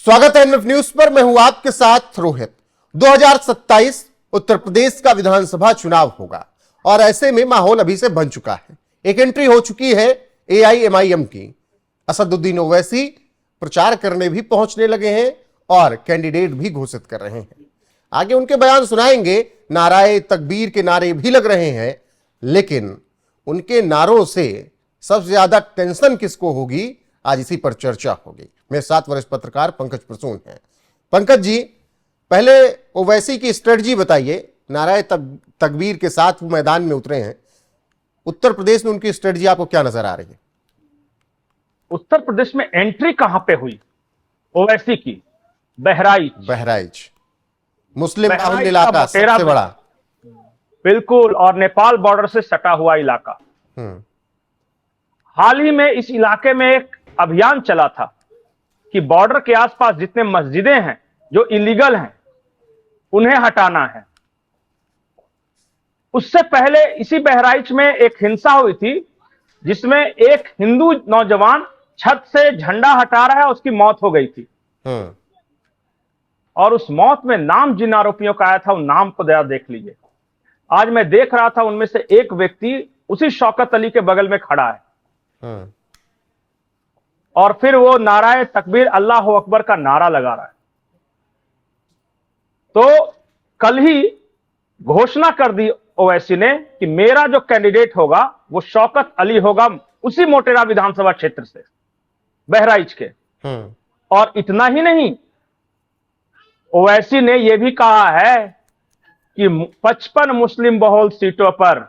स्वागत है NF news पर। मैं हूं आपके साथ रोहित। 2027 उत्तर प्रदेश का विधानसभा चुनाव होगा और ऐसे में माहौल अभी से बन चुका है। एक एंट्री हो चुकी है एआईएमआईएम की। असदुद्दीन ओवैसी प्रचार करने भी पहुंचने लगे हैं और कैंडिडेट भी घोषित कर रहे हैं। आगे उनके बयान सुनाएंगे। नाराए तकबीर के नारे भी लग रहे हैं, लेकिन उनके नारों से सबसे ज्यादा टेंशन किसको होगी, आज इसी पर चर्चा होगी। मेरे साथ वरिष्ठ पत्रकार पंकज प्रसून हैं। पंकज जी, पहले ओवैसी की स्ट्रेटजी बताइए। नाराए तकबीर के साथ वो मैदान में उतरे हैं। उत्तर प्रदेश में उनकी स्ट्रेटजी आपको क्या नजर आ रही है? उत्तर प्रदेश में एंट्री कहां पे हुई ओवैसी की? बहराइच मुस्लिम बाहुल्य इलाका, सबसे बड़ा। बिल्कुल, और नेपाल बॉर्डर से सटा हुआ इलाका। हाल ही में इस इलाके में एक अभियान चला था कि बॉर्डर के आसपास जितने मस्जिदें हैं जो इलीगल हैं उन्हें हटाना है। उससे पहले इसी बहराइच में एक हिंसा हुई थी जिसमें एक हिंदू नौजवान छत से झंडा हटा रहा है, उसकी मौत हो गई थी। और उस मौत में नाम जिन आरोपियों का आया था उन नाम को जरा देख लीजिए। आज मैं देख रहा था उनमें से एक व्यक्ति उसी शौकत अली के बगल में खड़ा है और फिर वो नाराए तकबीर अल्लाह अकबर का नारा लगा रहा है। तो कल ही घोषणा कर दी ओवैसी ने कि मेरा जो कैंडिडेट होगा वो शौकत अली होगा, उसी मोटेरा विधानसभा क्षेत्र से, बहराइच के। और इतना ही नहीं, ओवैसी ने यह भी कहा है कि 55 मुस्लिम बहुल सीटों पर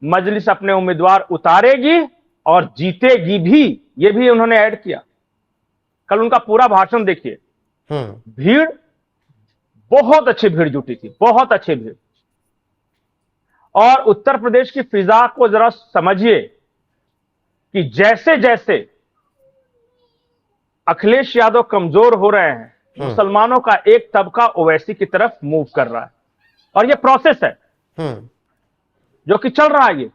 मजलिस अपने उम्मीदवार उतारेगी और जीतेगी भी। यह भी उन्होंने ऐड किया। कल उनका पूरा भाषण देखिए। भीड़, बहुत अच्छी भीड़ जुटी थी, बहुत अच्छी भीड़। और उत्तर प्रदेश की फिजा को जरा समझिए कि जैसे जैसे अखिलेश यादव कमजोर हो रहे हैं, मुसलमानों का एक तबका ओवैसी की तरफ मूव कर रहा है। और यह प्रोसेस है जो कि चल रहा है। ये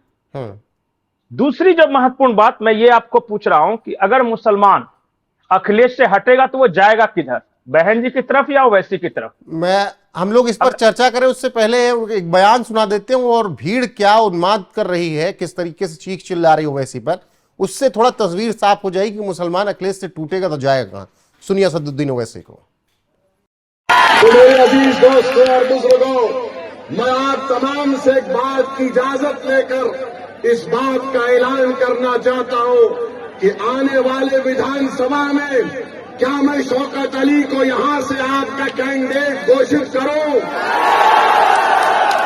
दूसरी जो महत्वपूर्ण बात मैं ये आपको पूछ रहा हूं कि अगर मुसलमान अखिलेश से हटेगा तो वो जाएगा किधर? बहन जी की तरफ या ओवैसी की तरफ? हम लोग इस पर चर्चा करें उससे पहले एक बयान सुना देते हैं। और भीड़ क्या उन्माद कर रही है, किस तरीके से चीख चिल्ला रही है ओवैसी पर, उससे थोड़ा तस्वीर साफ हो जाएगी कि मुसलमान अखिलेश से टूटेगा तो जाएगा कहां। सुनिए असदुद्दीन ओवैसी को। तो मेरे अजीज दोस्तों और बुजुर्गों, मैं आप तमाम से एक बात की इजाजत लेकर इस बात का ऐलान करना चाहता हूं कि आने वाले विधानसभा में क्या मैं शौकत अली को यहां से आपका कैंडिडेट घोषित करूं?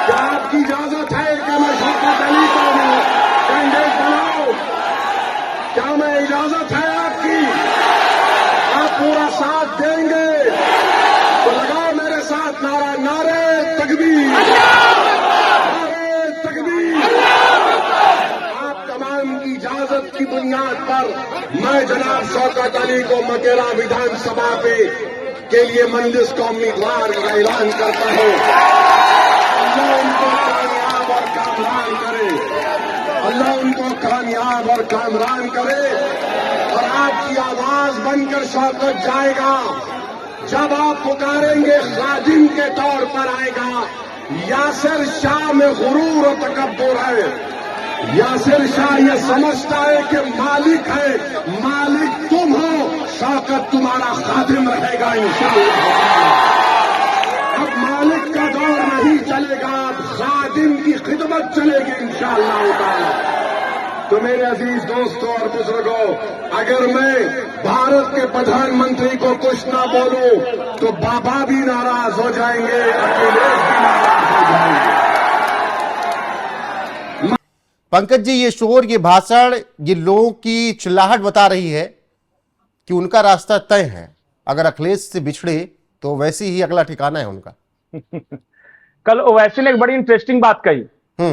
क्या आपकी इजाजत है कि मैं शौकत अली को कैंडिडेट बनाऊं? क्या मैं इजाजत है आपकी? आप पूरा साथ देंगे तो लगाओ मेरे साथ नारा, नारे तकबीर, नारे तकबीर। आप तमाम की इजाजत की बुनियाद पर मैं जनाब शौकत अली को मकेरा विधानसभा के लिए मंजिस का उम्मीदवार का ऐलान करता हूं। अल्लाह उनको कामयाब और कामरान करे, अल्लाह उनको कामयाब और कामरान करे। और आपकी आवाज बनकर शौकत जाएगा। जब आप पुकारेंगे खादिम के तौर पर आएगा। यासिर शाह में गुरूर और तकब्बुर है। यासिर शाह ये समझता है कि मालिक है, मालिक तुम हो, शौकत तुम्हारा खादिम रहेगा इंशाअल्लाह। अब मालिक का दौर नहीं चलेगा, अब खादिम की खिदमत चलेगी इंशाअल्लाह। तो मेरे अजीज दोस्तों और बुजुर्गों, अगर मैं भारत के प्रधानमंत्री को कुछ ना बोलूं तो बाबा भी नाराज हो जाएंगे, अखिलेश भी नाराज हो जाएंगे। पंकज जी, ये शोर, ये भाषण, ये लोगों की चिल्लाहट बता रही है कि उनका रास्ता तय है। अगर अखिलेश से बिछड़े तो वैसे ही अगला ठिकाना है उनका। कल ओवैसी ने एक बड़ी इंटरेस्टिंग बात कही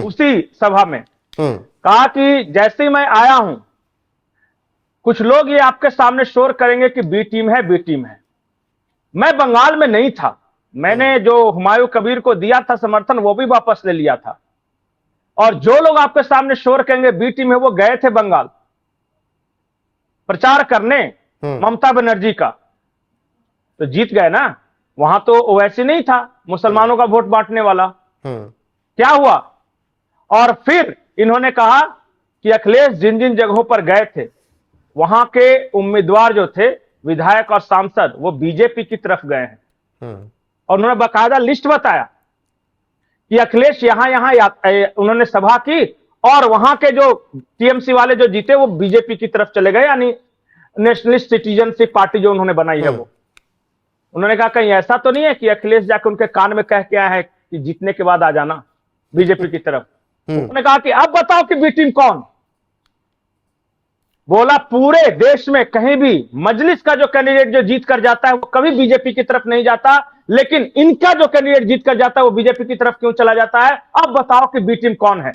उसी सभा में। कहा कि जैसे ही मैं आया हूं, कुछ लोग ये आपके सामने शोर करेंगे कि बी टीम है, बी टीम है। मैं बंगाल में नहीं था। मैंने जो हुमायूं कबीर को दिया था समर्थन वो भी वापस ले लिया था। और जो लोग आपके सामने शोर करेंगे बी टीम है, वो गए थे बंगाल प्रचार करने ममता बनर्जी का। तो जीत गए ना। वहां तो ओवैसी नहीं था मुसलमानों का वोट बांटने वाला। क्या हुआ? और फिर इन्होंने कहा कि अखिलेश जिन जिन जगहों पर गए थे वहां के उम्मीदवार जो थे, विधायक और सांसद, वो बीजेपी की तरफ गए हैं। और उन्होंने बाकायदा लिस्ट बताया कि अखिलेश यहां उन्होंने सभा की और वहां के जो टीएमसी वाले जो जीते वो बीजेपी की तरफ चले गए, यानी नेशनलिस्ट सिटीजनशिप पार्टी जो उन्होंने बनाई है वो। उन्होंने कहा कहीं ऐसा तो नहीं है कि अखिलेश जाकर उनके कान में कह के आया है कि जीतने के बाद आ जाना बीजेपी की तरफ। उन्होंने कहा कि अब बताओ कि बी टीम कौन। बोला पूरे देश में कहीं भी मजलिस का जो कैंडिडेट जो जीत कर जाता है वो कभी बीजेपी की तरफ नहीं जाता, लेकिन इनका जो कैंडिडेट जीत कर जाता है वो बीजेपी की तरफ क्यों चला जाता है। अब बताओ कि बी टीम कौन है।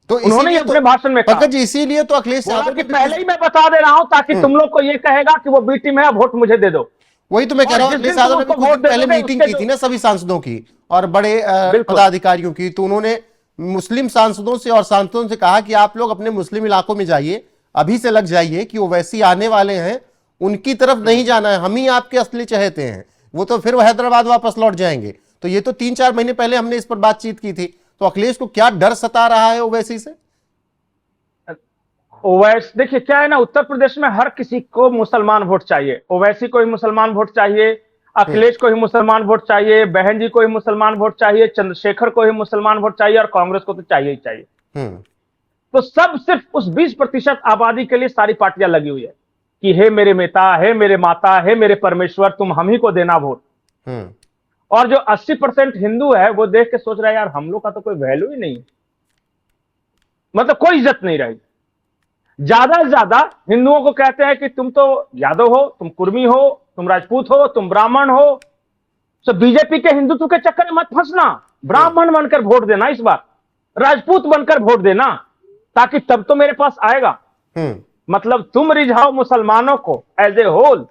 तो उन्होंने अपने भाषण में कहा, पंकज जी इसीलिए तो अखिलेश यादव कि पहले ही मैं बता दे रहा हूं ताकि तुम लोग को यह कहेगा कि वो बी टीम है, वोट मुझे दे दो। वही तो मैं कह रहा हूं, अखिलेश यादव ने कुछ दिन पहले मीटिंग की थी ना सभी सांसदों की और बड़े पदाधिकारियों की, तो उन्होंने मुस्लिम सांसदों से और सांसदों से कहा कि आप लोग अपने मुस्लिम इलाकों में जाइए, अभी से लग जाइए कि ओवैसी आने वाले हैं, उनकी तरफ नहीं जाना है, हम ही आपके असली चहेते हैं, वो तो फिर हैदराबाद वापस लौट जाएंगे। तो ये तो 3-4 महीने पहले हमने इस पर बातचीत की थी। तो अखिलेश को क्या डर सता रहा है ओवैसी से? ओवैसी देखिए क्या है ना, उत्तर प्रदेश में हर किसी को मुसलमान वोट चाहिए। ओवैसी को ही मुसलमान वोट चाहिए, अखिलेश को ही मुसलमान वोट चाहिए, बहन जी को ही मुसलमान वोट चाहिए, चंद्रशेखर को ही मुसलमान वोट चाहिए और कांग्रेस को तो चाहिए ही चाहिए। तो सब सिर्फ उस 20% आबादी के लिए सारी पार्टियां लगी हुई है कि हे मेरे नेता, हे मेरे माता, हे मेरे परमेश्वर, तुम हम ही को देना वोट। और जो 80% हिंदू है वो देख के सोच रहा है यार हम लोग का तो कोई वैल्यू ही नहीं है, मतलब कोई इज्जत नहीं रही। ज्यादा से ज्यादा हिंदुओं को कहते हैं कि तुम तो यादव हो, तुम कुर्मी हो, तुम राजपूत हो, तुम ब्राह्मण हो। तो बीजेपी के हिंदुत्व के चक्कर में मत फंसना, ब्राह्मण बनकर वोट देना, इस बार राजपूत बनकर वोट देना, ताकि तब तो मेरे पास आएगा। मतलब तुम रिझाओ मुसलमानों को एज ए होल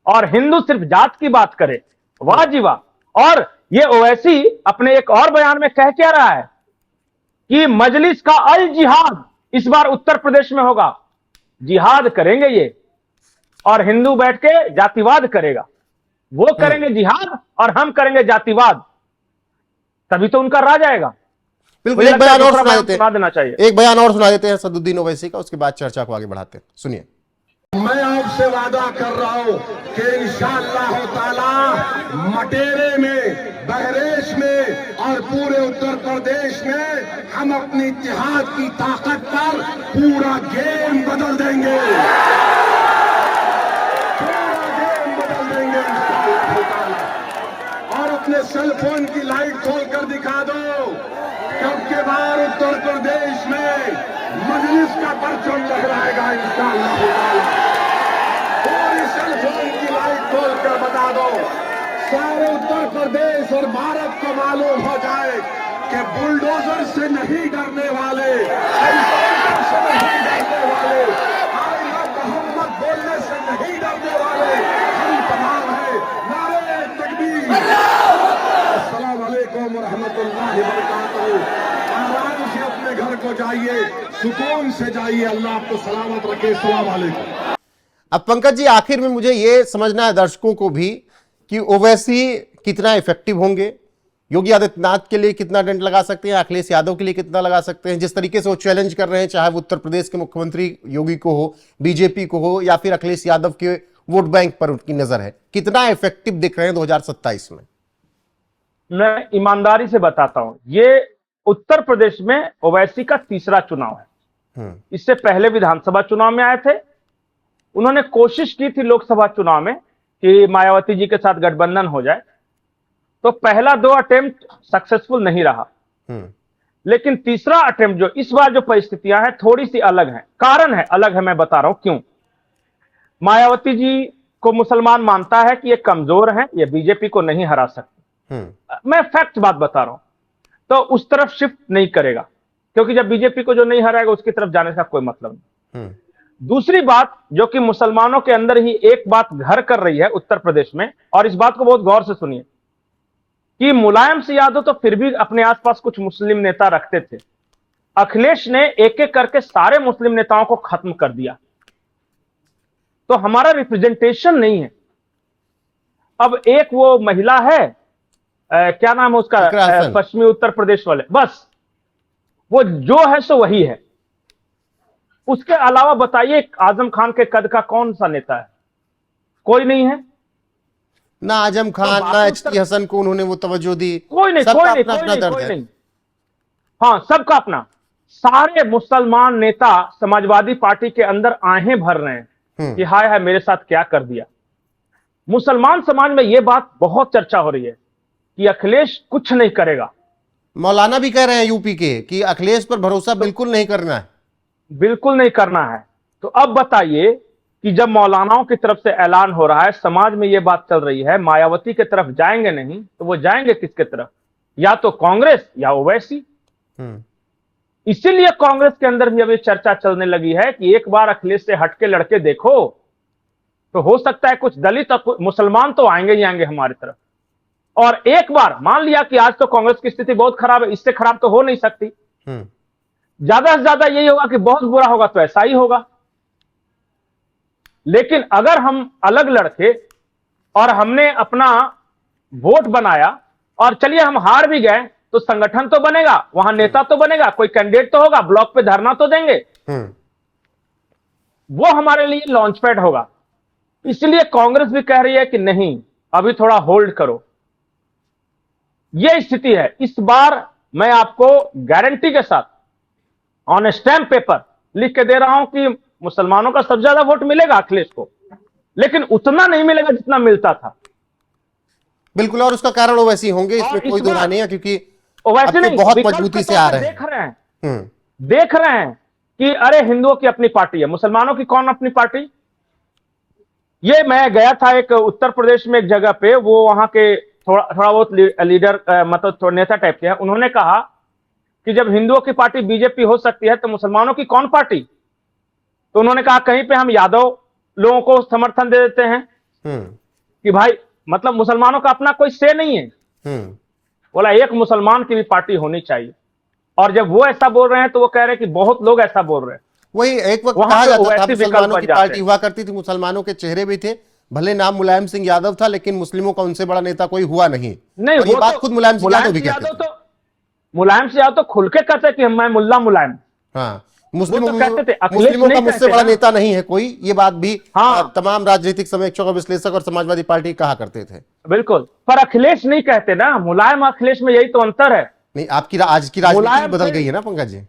और हिंदू सिर्फ जात की बात करे। वाह जी वाह। और ये ओवैसी अपने एक और बयान में कह क्या रहा है कि मजलिस का अल जिहाद इस बार उत्तर प्रदेश में होगा, जिहाद करेंगे ये, और हिंदू बैठ के जातिवाद करेगा। वो करेंगे जिहाद और हम करेंगे जातिवाद, तभी तो उनका राज आएगा। बिल्कुल। एक बयान और सुना देते हैं, देना चाहिए। एक बयान और सुना देते हैं सदुद्दीन ओवैसी का, उसके बाद चर्चा को आगे बढ़ाते हैं। सुनिए। मैं आपसे वादा कर रहा हूं कि इंशाअल्लाह ताला मटेरे में, बहरेश में और पूरे उत्तर प्रदेश में हम अपनी इत्तेहाद की ताकत पर पूरा गेम बदल देंगे, पूरा गेम बदल देंगे इंशाअल्लाह ताला। और अपने सेल फोन की लाइट खोल कर दिखा दो कब के बार उत्तर प्रदेश में मजलिस का परचम लहराएगा इंशाअल्लाह ताला। पूरी सेल फोन की लाइट खोल कर बता दो, सारे उत्तर प्रदेश और भारत को मालूम हो जाए कि बुलडोजर से नहीं डरने वाले, हेलीकॉप्टर से नहीं डरने वाले, आई लव मोहम्मद बोलने से नहीं डरने वाले हम तमाम हैं। नारे तकबीर, अस्सलाम वालेकुम व रहमतुल्लाहि व बरकातहू। आराम से अपने घर को जाइए, सुकून से जाइए, अल्लाह आपको सलामत रखे। अस्सलाम वालेकुम। अब पंकज जी आखिर में मुझे यह समझना है दर्शकों को भी कि ओवैसी कितना इफेक्टिव होंगे, योगी आदित्यनाथ के लिए कितना डंड लगा सकते हैं, अखिलेश यादव के लिए कितना लगा सकते हैं। जिस तरीके से वो चैलेंज कर रहे हैं, चाहे वो उत्तर प्रदेश के मुख्यमंत्री योगी को हो, बीजेपी को हो, या फिर अखिलेश यादव के वोट बैंक पर उनकी नजर है, कितना इफेक्टिव दिख रहे हैं 2027 में? मैं ईमानदारी से बताता हूं, ये उत्तर प्रदेश में ओवैसी का तीसरा चुनाव है। इससे पहले विधानसभा चुनाव में आए थे, उन्होंने कोशिश की थी लोकसभा चुनाव में कि मायावती जी के साथ गठबंधन हो जाए, तो पहला 2 अटेम्प्ट सक्सेसफुल नहीं रहा। लेकिन तीसरा अटेम्प्ट जो इस बार जो परिस्थितियां हैं थोड़ी सी अलग हैं, कारण है अलग है, मैं बता रहा हूं क्यों। मायावती जी को मुसलमान मानता है कि ये कमजोर हैं, ये बीजेपी को नहीं हरा सकते। मैं फैक्ट बात बता रहा हूं, तो उस तरफ शिफ्ट नहीं करेगा, क्योंकि जब बीजेपी को जो नहीं हराएगा उसकी तरफ जाने का कोई मतलब नहीं। दूसरी बात जो कि मुसलमानों के अंदर ही एक बात घर कर रही है उत्तर प्रदेश में, और इस बात को बहुत गौर से सुनिए, कि मुलायम सिंह यादव तो फिर भी अपने आसपास कुछ मुस्लिम नेता रखते थे, अखिलेश ने एक एक करके सारे मुस्लिम नेताओं को खत्म कर दिया। तो हमारा रिप्रेजेंटेशन नहीं है। अब एक वो महिला है, क्या नाम है उसका, पश्चिमी उत्तर प्रदेश वाले, बस वो जो है सो वही है। उसके अलावा बताइए आजम खान के कद का कौन सा नेता है? कोई नहीं है। ना आजम खान तो ना एच.टी. हसन को उन्होंने वो तवज्जो दी। कोई नहीं, सबका कोई नहीं, अपना कोई अपना नहीं, दर्द कोई है। नहीं। हाँ, सबका अपना। सारे मुसलमान नेता समाजवादी पार्टी के अंदर आहें भर रहे हैं कि हाय हाय मेरे साथ क्या कर दिया। मुसलमान समाज में यह बात बहुत चर्चा हो रही है कि अखिलेश कुछ नहीं करेगा। मौलाना भी कह रहे हैं यूपी के कि अखिलेश पर भरोसा बिल्कुल नहीं करना है, बिल्कुल नहीं करना है। तो अब बताइए कि जब मौलानाओं की तरफ से ऐलान हो रहा है, समाज में यह बात चल रही है मायावती की तरफ जाएंगे नहीं, तो वो जाएंगे किसके तरफ? या तो कांग्रेस या ओवैसी। इसीलिए कांग्रेस के अंदर भी अभी चर्चा चलने लगी है कि एक बार अखिलेश से हटके लड़के देखो, तो हो सकता है कुछ दलित और मुसलमान तो आएंगे ही आएंगे हमारी तरफ। और एक बार मान लिया कि आज तो कांग्रेस की स्थिति बहुत खराब है, इससे खराब तो हो नहीं सकती, ज्यादा से ज्यादा यही होगा कि बहुत बुरा होगा तो ऐसा ही होगा। लेकिन अगर हम अलग लड़के और हमने अपना वोट बनाया और चलिए हम हार भी गए, तो संगठन तो बनेगा, वहां नेता तो बनेगा, कोई कैंडिडेट तो होगा, ब्लॉक पे धरना तो देंगे, वो हमारे लिए लॉन्च पैड होगा। इसलिए कांग्रेस भी कह रही है कि नहीं, अभी थोड़ा होल्ड करो। यह स्थिति है। इस बार मैं आपको गारंटी के साथ ऑन स्टैम्प पेपर लिख के दे रहा हूं कि मुसलमानों का सबसे ज्यादा वोट मिलेगा अखिलेश को, लेकिन उतना नहीं मिलेगा जितना मिलता था। बिल्कुल, और उसका कारण ओवैसी होंगे, इसमें कोई दो राय नहीं है, क्योंकि ओवैसी नहीं, बहुत मजबूती से आ रहे हैं। देख रहे हैं कि अरे हिंदुओं की अपनी पार्टी है, मुसलमानों की कौन अपनी पार्टी? ये मैं गया था एक उत्तर प्रदेश में एक जगह पे, वो वहां के थोड़ा बहुत लीडर मतलब नेता टाइप के हैं। उन्होंने कहा कि जब हिंदुओं की पार्टी बीजेपी हो सकती है तो मुसलमानों की कौन पार्टी? तो उन्होंने कहा कहीं पे हम यादव लोगों को समर्थन दे देते हैं कि भाई मतलब मुसलमानों का अपना कोई से नहीं है। बोला एक मुसलमान की भी पार्टी होनी चाहिए। और जब वो ऐसा बोल रहे हैं तो वो कह रहे हैं कि बहुत लोग ऐसा बोल रहे हैं। वही एक वक्त कहा जाता था मुसलमानों की पार्टी हुआ करती थी, मुसलमानों के चेहरे भी थे, भले नाम मुलायम सिंह यादव था, लेकिन मुस्लिमों का उनसे बड़ा नेता कोई हुआ नहीं। और ये बात खुद मुलायम सिंह यादव भी कहते थे। मुलायम सिंह यादव तो खुल के कहते कि मैं मुल्ला मुलायम। हाँ, मुस्लिमों का मुझसे बड़ा नेता नहीं है कोई, ये बात भी तमाम राजनीतिक समीक्षक और विश्लेषक और समाजवादी पार्टी कहा करते थे। बिल्कुल, पर अखिलेश नहीं कहते ना। मुलायम अखिलेश में यही तो अंतर है। नहीं, आपकी आज की राजनीति बदल गई है ना पंकज जी।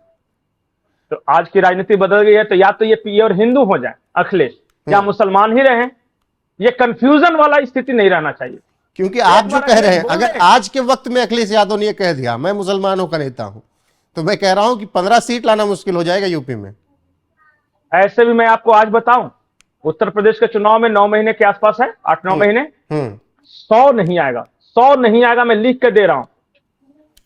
तो आज की राजनीति बदल गई है, तो या तो ये प्योर हिंदू हो जाए अखिलेश, या मुसलमान ही रहें। ये कंफ्यूजन वाला स्थिति नहीं रहना चाहिए। क्योंकि आप जो कह रहे हैं, अगर आज के वक्त में अखिलेश यादव ने यह कह दिया मैं मुसलमानों का नेता हूं, तो मैं कह रहा हूं कि 15 सीट लाना मुश्किल हो जाएगा यूपी में। ऐसे भी मैं आपको आज बताऊं, उत्तर प्रदेश के चुनाव में 9 महीने के आसपास है, 8-9 महीने, 100 नहीं आएगा, 100 नहीं आएगा, मैं लिख के दे रहा हूं।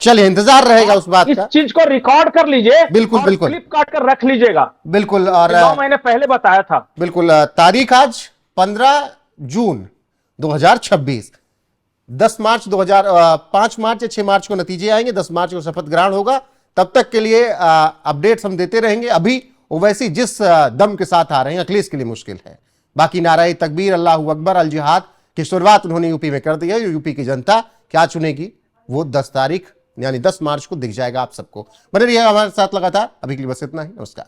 चलिए, इंतजार रहेगा उस बात का। इस चीज को रिकॉर्ड कर लीजिए, बिल्कुल बिल्कुल, क्लिप काट कर रख लीजिएगा। बिल्कुल, और 9 महीने पहले बताया था। बिल्कुल, तारीख आज 15 जून 2026, 10 मार्च 5 मार्च या 6 मार्च को नतीजे आएंगे, 10 मार्च को शपथ ग्रहण होगा। तब तक के लिए अपडेट्स हम देते रहेंगे। अभी ओवैसी जिस दम के साथ आ रहे हैं, अखिलेश के लिए मुश्किल है। बाकी नाराए तकबीर, अल्लाहू अकबर, अल जिहाद की शुरुआत उन्होंने यूपी में कर दी है। यूपी की जनता क्या चुनेगी वो 10 तारीख यानी 10 मार्च को दिख जाएगा आप सबको। बने रहिएगा हमारे साथ लगातार। अभी के लिए बस इतना ही। नमस्कार।